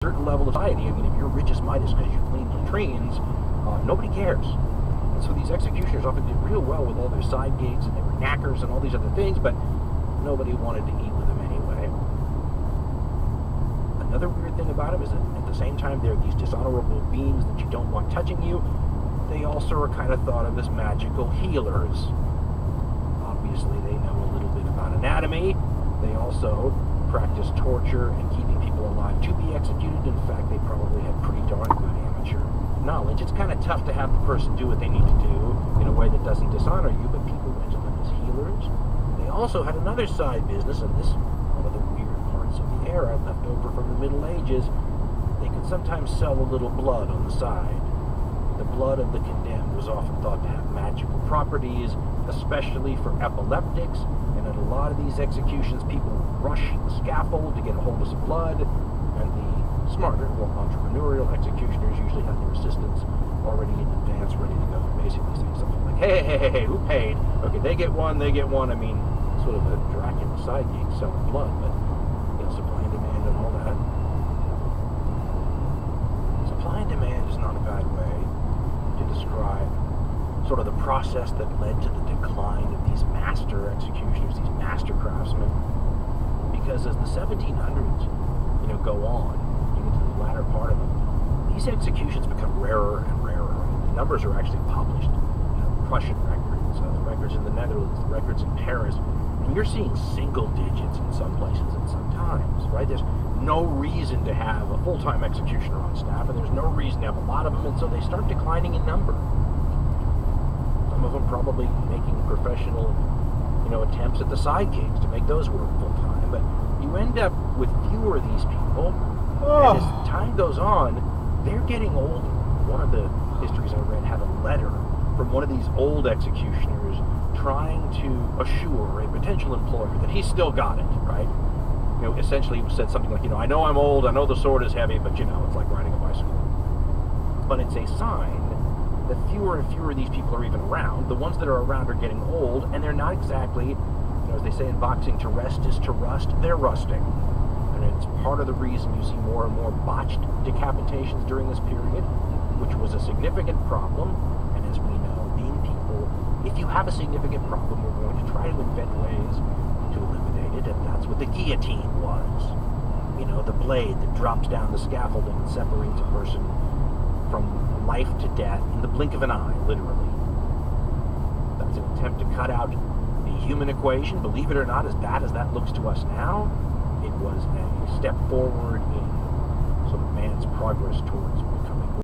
certain level of society, I mean, if you're rich as Midas because you clean latrines, nobody cares. And so these executioners often did real well with all their side gigs, and they were knackers and all these other things, but nobody wanted to eat with them anyway. Another weird thing about them is that at the same time they're these dishonorable beings that you don't want touching you, they also are kind of thought of as magical healers. Obviously, they know a little bit about anatomy. They also practice torture and keeping people alive to be executed. In fact, they probably had pretty darn good amateur knowledge. It's kind of tough to have the person do what they need to do in a way that doesn't dishonor you, but people went to them as healers. They also had another side business, and this one of the weird parts of the era left over from the Middle Ages. They could sometimes sell a little blood on the side. The blood of the condemned was often thought to have magical properties, especially for epileptics, and at a lot of these executions, people rush the scaffold to get a hold of some blood, and the smarter, more entrepreneurial executioners usually have their assistants already in advance, ready to go, basically saying something like, hey, who paid? Okay, they get one. I mean, sort of a Dracula side gig selling blood, but, supply and demand and all that. Supply and demand is not a bad way to describe sort of the process that led to the decline of these master executioners, these master craftsmen. Because as the 1700s, go on, you get to the latter part of them, these executions become rarer and rarer. The numbers are actually published. Prussian records, the records in the Netherlands, the records in Paris, and you're seeing single digits in some places and sometimes, right? There's no reason to have a full-time executioner on staff, and there's no reason to have a lot of them, and so they start declining in number. Some of them probably making professional, attempts at the side gigs to make those work full-time, but you end up with fewer of these people, and as time goes on, they're getting older. One of the histories I read had a letter from one of these old executioners trying to assure a potential employer that he's still got it, right? Essentially said something like, I know I'm old, I know the sword is heavy, but, it's like riding a bicycle. But it's a sign that fewer and fewer of these people are even around. The ones that are around are getting old, and they're not exactly, as they say in boxing, to rest is to rust. They're rusting. And it's part of the reason you see more and more botched decapitations during this period, which was a significant problem. And as we know, being people, if you have a significant problem, we're going to try to invent ways to eliminate it, and that's what the guillotine was. The blade that drops down the scaffolding and separates a person from life to death in the blink of an eye, literally. That's an attempt to cut out the human equation. Believe it or not, as bad as that looks to us now, it was a step forward in sort of man's progress towards